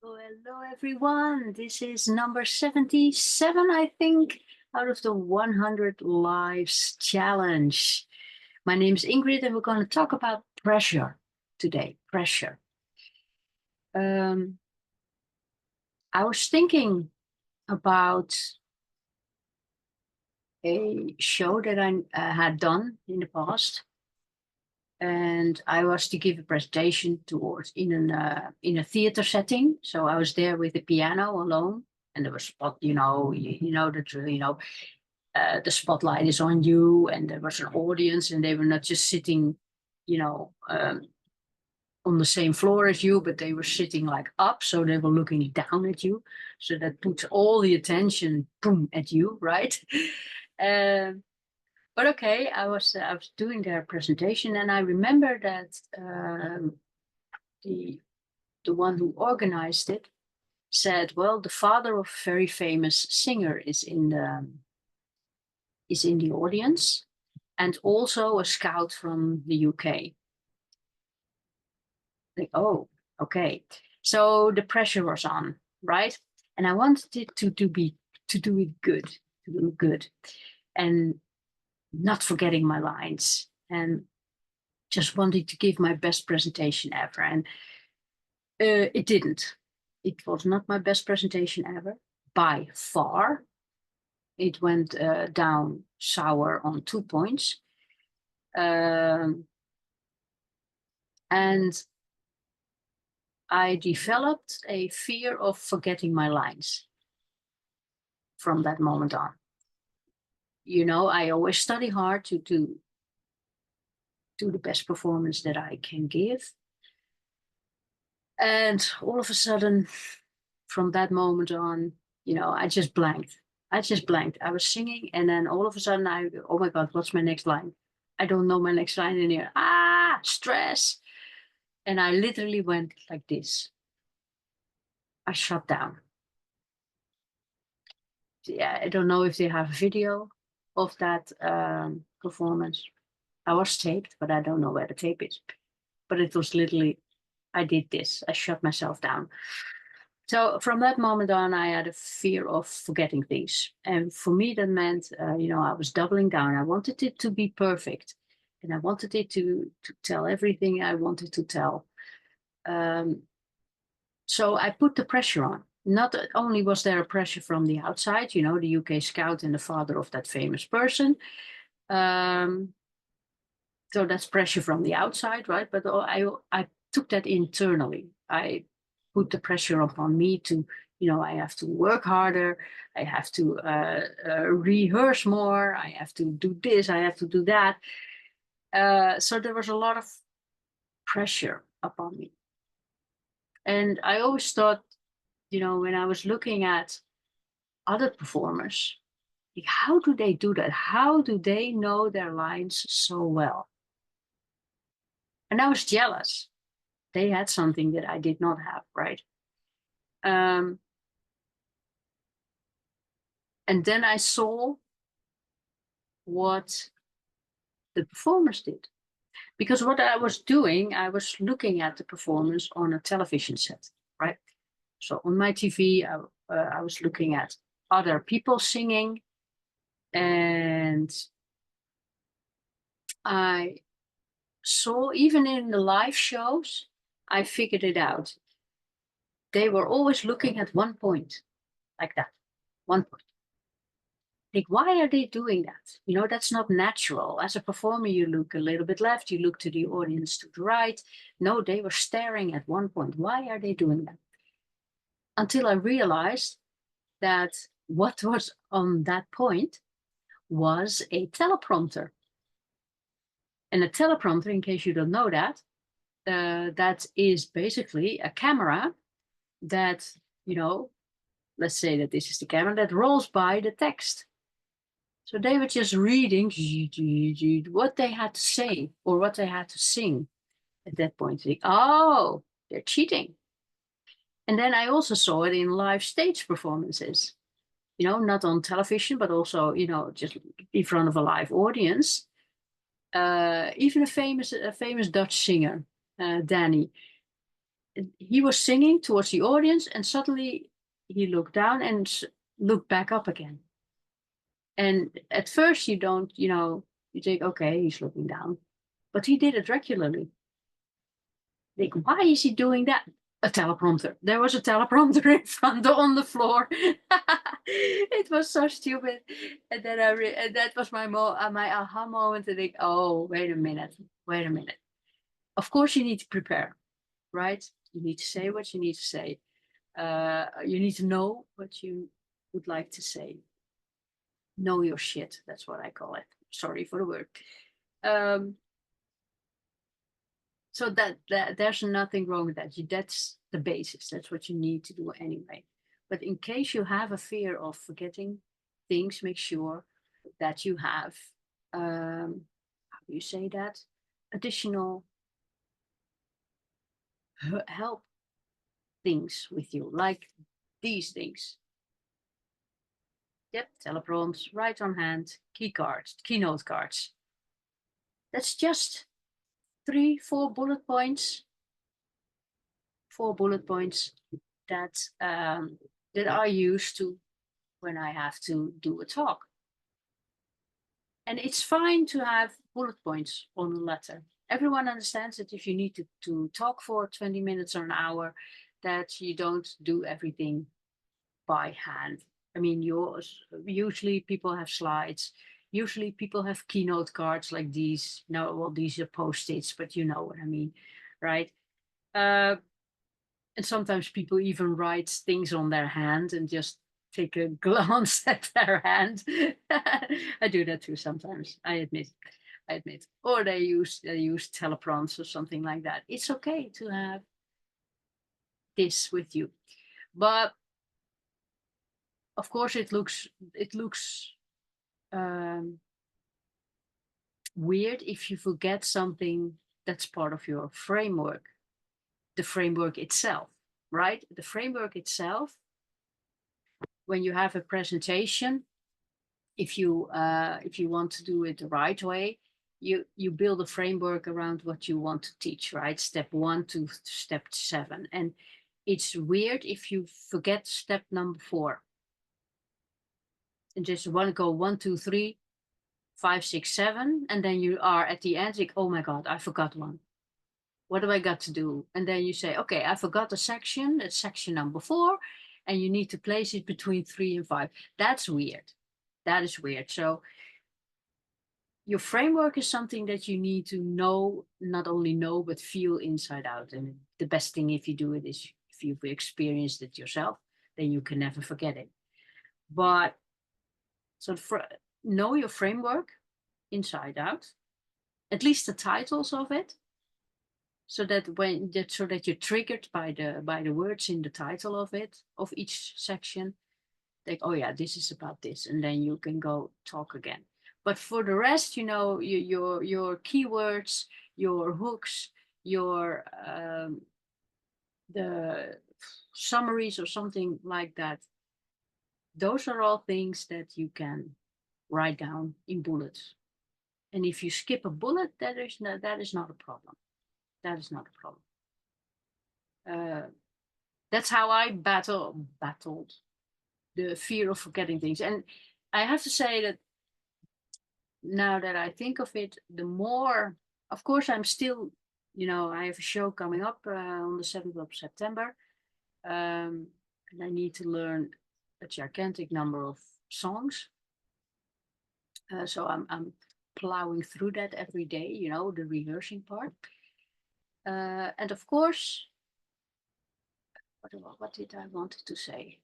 Hello, everyone. This is number 77, I think, out of the 100 Lives Challenge. My name is Ingrid, and we're going to talk about pressure today. Pressure. Um, I was thinking about a show that I had done in the past, and I was to give a presentation towards in a theater setting. So I was there with the piano alone, and there was spot, the spotlight is on you, and there was an audience, and they were not just sitting, you know, on the same floor as you, but they were sitting like up, so they were looking down at you. So that puts all the attention, boom, at you, right? Um, but okay, I was doing their presentation, and I remember that the the one who organized it said, "Well, the father of a very famous singer is in the audience, and also a scout from the UK." Like, oh, okay. So the pressure was on, right? And I wanted it to do it good, to do good, and not forgetting my lines, and just wanted to give my best presentation ever. And it didn't. It was not my best presentation ever by far. It went down sour on 2 points. And I developed a fear of forgetting my lines from that moment on. I always study hard to do the best performance that I can give. And all of a sudden, from that moment on, I just blanked. I was singing, and then all of a sudden, oh my God, what's my next line? I don't know my next line in here. Stress. And I literally went like this. I shut down. Yeah, I don't know if they have a video of that performance. I was taped, but I don't know where the tape is. But it was literally, I did this. I shut myself down. So from that moment on, I had a fear of forgetting things. And for me, that meant, I was doubling down. I wanted it to be perfect. And I wanted it to tell everything I wanted to tell. Um, so I put the pressure on. Not only was there a pressure from the outside, the UK scout and the father of that famous person. Um, so that's pressure from the outside, right? But I took that internally. I put the pressure upon me to, I have to work harder. I have to rehearse more. I have to do this. I have to do that. So there was a lot of pressure upon me. And I always thought, when I was looking at other performers, like, how do they do that? How do they know their lines so well? And I was jealous. They had something that I did not have, right? Um, and then I saw what the performers did. Because what I was doing, I was looking at the performance on a television set, right? So on my TV, I was looking at other people singing, and I saw, even in the live shows, I figured it out. They were always looking at one point, like that, one point. Like, why are they doing that? That's not natural. As a performer, you look a little bit left, you look to the audience to the right. No, they were staring at one point. Why are they doing that? Until I realized that what was on that point was a teleprompter. And a teleprompter, in case you don't know that is basically a camera that, let's say that this is the camera that rolls by the text. So they were just reading what they had to say or what they had to sing at that point. Like, oh, they're cheating. And then I also saw it in live stage performances, not on television, but also, just in front of a live audience. Even a famous Dutch singer, Danny. he was singing towards the audience, and suddenly he looked down and looked back up again. And at first you don't, you think, okay, he's looking down, but he did it regularly. Like, why is he doing that? A teleprompter. There was a teleprompter in front on the floor. It was so stupid. And then and that was my my aha moment. To think, oh, wait a minute. Of course, you need to prepare, right? You need to say what you need to say. You need to know what you would like to say. Know your shit. That's what I call it. Sorry for the word. So that there's nothing wrong with that. That's the basis. That's what you need to do anyway. But in case you have a fear of forgetting things, make sure that you have, how do you say that? Additional help things with you, like these things. Yep, teleprompts, right on hand, key cards, keynote cards. That's just 4 bullet points. 4 bullet points that that are used to when I have to do a talk. And it's fine to have bullet points on a letter. Everyone understands that if you need to talk for 20 minutes or an hour, that you don't do everything by hand. I mean, usually people have slides. Usually people have keynote cards like these. No, well, these are post-its, but you know what I mean, right? And sometimes people even write things on their hand and just take a glance at their hand. I do that too sometimes, I admit. Or they use teleprompts or something like that. It's okay to have this with you. But of course it looks weird if you forget something that's part of your framework. The framework itself, right? The framework itself, when you have a presentation, if you want to do it the right way, you build a framework around what you want to teach, right? Step 1 to step 7. And it's weird if you forget step number 4 and just want to go 1, 2, 3, 5, 6, 7, and then you are at the end like, oh my god, I forgot one. What do I got to do? And then you say, okay, I forgot a section. It's section number 4, and you need to place it between 3 and 5. That's weird. That is weird. So your framework is something that you need to know, not only know, but feel inside out. And the best thing if you do it is if you've experienced it yourself, then you can never forget it. But so know your framework inside out, at least the titles of it, so that you're triggered by the words in the title of it, of each section. Like, oh yeah, this is about this, and then you can go talk again. But for the rest, your keywords, your hooks, your the summaries or something like that, those are all things that you can write down in bullets. And if you skip a bullet, that is not a problem. That is not a problem. That's how I battled the fear of forgetting things. And I have to say that now that I think of it, the more, of course, I'm still, I have a show coming up on the 7th of September. And I need to learn a gigantic number of songs. So I'm plowing through that every day, the rehearsing part. And of course, what did I want to say?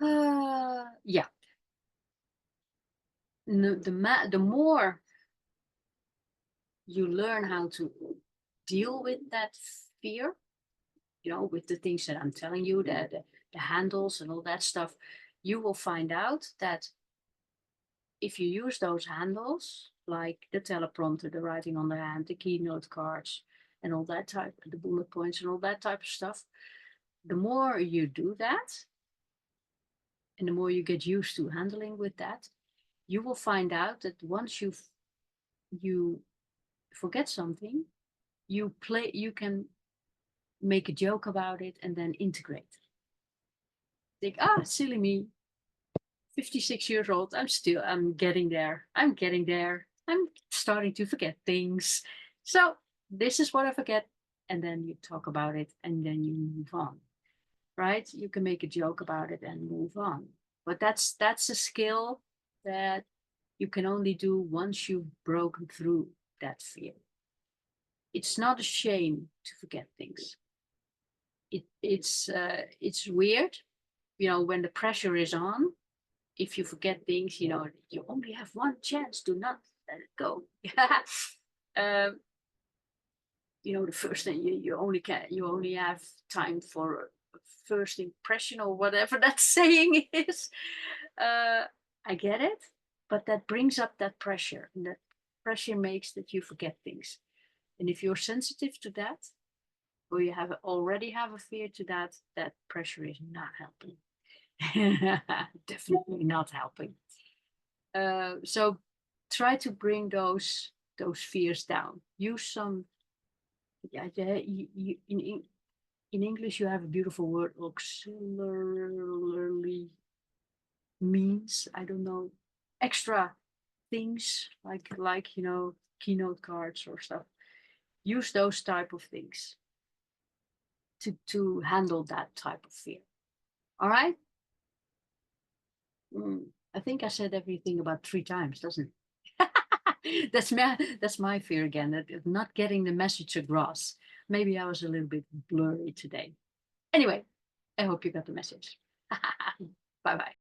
Yeah. The more you learn how to deal with that fear, with the things that I'm telling you, the handles and all that stuff, you will find out that if you use those handles, like the teleprompter, the writing on the hand, the keynote cards, and all that type, the bullet points and all that type of stuff, the more you do that, and the more you get used to handling with that, you will find out that once you forget something, you can make a joke about it and then integrate. Think, silly me, 56 years old, I'm getting there. I'm starting to forget things. So this is what I forget. And then you talk about it and then you move on, right? You can make a joke about it and move on. But that's a skill that you can only do once you've broken through that fear. It's not a shame to forget things. It's weird, when the pressure is on. If you forget things, you only have one chance to not let it go. The first thing you only have time for a first impression or whatever that saying is. I get it, but that brings up that pressure, and that pressure makes that you forget things. And if you're sensitive to that, or you already have a fear to that, that pressure is not helping. Definitely not helping. So try to bring those fears down. Use some. In English, you have a beautiful word, auxiliary means. I don't know, extra things like keynote cards or stuff. Use those type of things to handle that type of fear. All right. I think I said everything about 3 times, doesn't it? That's my fear again, that not getting the message across. Maybe I was a little bit blurry today. Anyway, I hope you got the message. Bye bye.